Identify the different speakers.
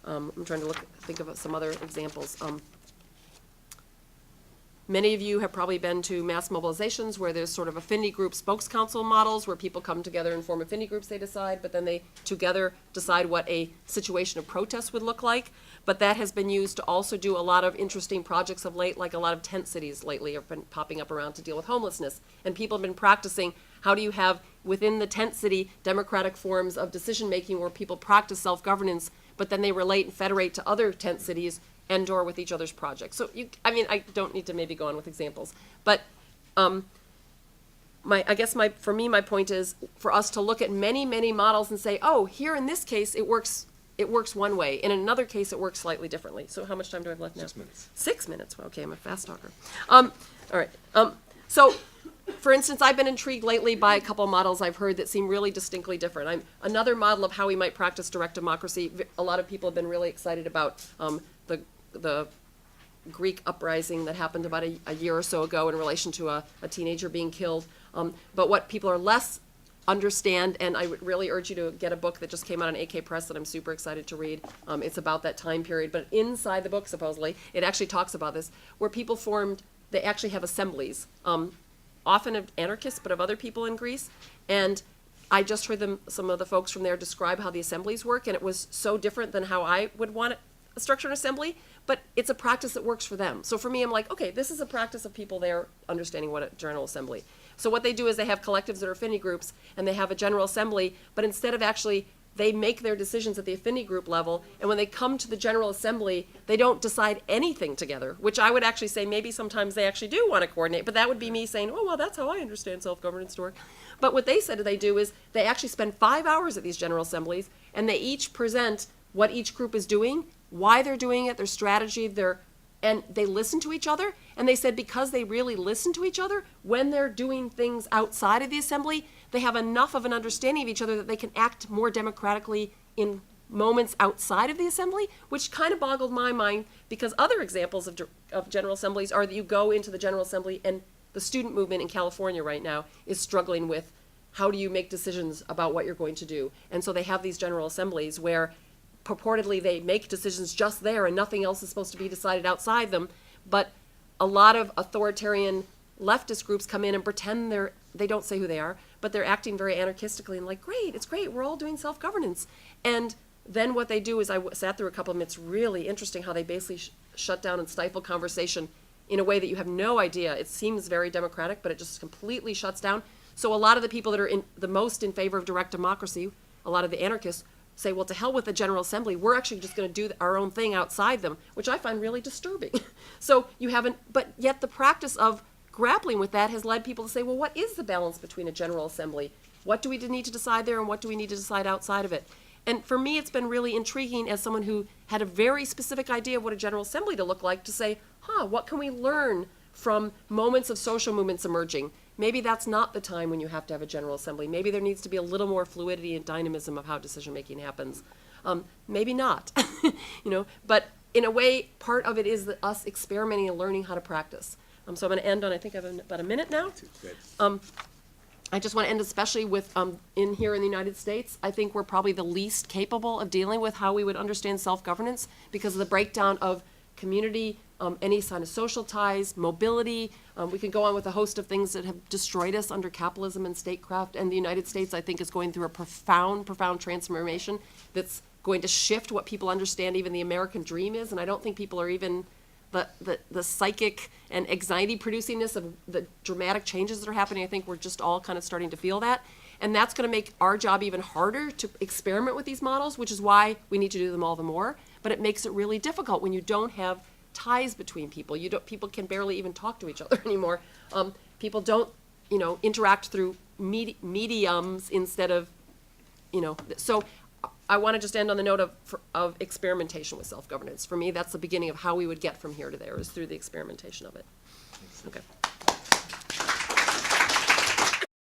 Speaker 1: I'm trying to think of some other examples. Many of you have probably been to mass mobilizations where there's sort of affinity group spokes council models where people come together and form affinity groups, they decide, but then they together decide what a situation of protest would look like. But that has been used to also do a lot of interesting projects of late, like a lot of tent cities lately have been popping up around to deal with homelessness. And people have been practicing how do you have within the tent city democratic forms of decision making where people practice self-governance, but then they relate and federate to other tent cities and or with each other's projects. So I don't need to maybe go on with examples, but for me, my point is for us to look at many, many models and say, oh, here in this case, it works one way. In another case, it works slightly differently. So how much time do I have left now?
Speaker 2: 6 minutes.
Speaker 1: 6 minutes. Okay, I'm a fast talker. All right. So, for instance, I've been intrigued lately by a couple of models I've heard that seem really distinctly different. Another model of how we might practice direct democracy. A lot of people have been really excited about the Greek uprising that happened about a year or so ago in relation to a teenager being killed. But what people are less understand, and I would really urge you to get a book that just came out on AK Press that I'm super excited to read. It's about that time period, but inside the book, supposedly, it actually talks about this, where people they actually have assemblies, often of anarchists, but of other people in Greece. And I just heard some of the folks from there describe how the assemblies work, and it was so different than how I would want a structured assembly, but it's a practice that works for them. So for me, I'm like, okay, this is a practice of people there understanding what a general assembly. So what they do is they have collectives that are affinity groups, and they have a general assembly, but instead of actually, they make their decisions at the affinity group level, and when they come to the general assembly, they don't decide anything together, which I would actually say maybe sometimes they actually do want to coordinate, but that would be me saying, oh, well, that's how I understand self-governance to work. But what they said they do is they actually spend 5 hours at these general assemblies, and they each present what each group is doing, why they're doing it, their strategy, and they listen to each other. And they said because they really listen to each other, when they're doing things outside of the assembly, they have enough of an understanding of each other that they can act more democratically in moments outside of the assembly, which kind of boggled my mind because other examples of general assemblies are that you go into the general assembly, and the student movement in California right now is struggling with how do you make decisions about what you're going to do. And so they have these general assemblies where purportedly they make decisions just there and nothing else is supposed to be decided outside them, but a lot of authoritarian leftist groups come in and pretend they don't say who they are, but they're acting very anarchistically and like, great, it's great, we're all doing self-governance. And then what they do is, I sat through a couple of them, it's really interesting how they basically shut down and stifle conversation in a way that you have no idea. It seems very democratic, but it just completely shuts down. So a lot of the people that are the most in favor of direct democracy, a lot of the anarchists, say, well, to hell with the General Assembly, we're actually just going to do our own thing outside them, which I find really disturbing. So but yet the practice of grappling with that has led people to say, well, what is the balance between a General Assembly? What do we need to decide there, and what do we need to decide outside of it? And for me, it's been really intriguing as someone who had a very specific idea of what a General Assembly to look like to say, what can we learn from moments of social movements emerging? Maybe that's not the time when you have to have a General Assembly. Maybe there needs to be a little more fluidity and dynamism of how decision-making happens. Maybe not, but in a way, part of it is us experimenting and learning how to practice. So I'm going to end on, I think I have about a minute now. I just want to end especially with, here in the United States, I think we're probably the least capable of dealing with how we would understand self-governance because of the breakdown of community, any kind of social ties, mobility. We can go on with a host of things that have destroyed us under capitalism and statecraft. And the United States, I think, is going through a profound, profound transformation that's going to shift what people understand even the American dream is. And I don't think people are even the psychic and anxiety-producingness of the dramatic changes that are happening. I think we're just all kind of starting to feel that. And that's going to make our job even harder to experiment with these models, which is why we need to do them all the more. But it makes it really difficult when you don't have ties between people. People can barely even talk to each other anymore. People don't, interact through mediums instead of, So I want to just end on the note of experimentation with self-governance. For me, that's the beginning of how we would get from here to there, is through the experimentation of it. Okay.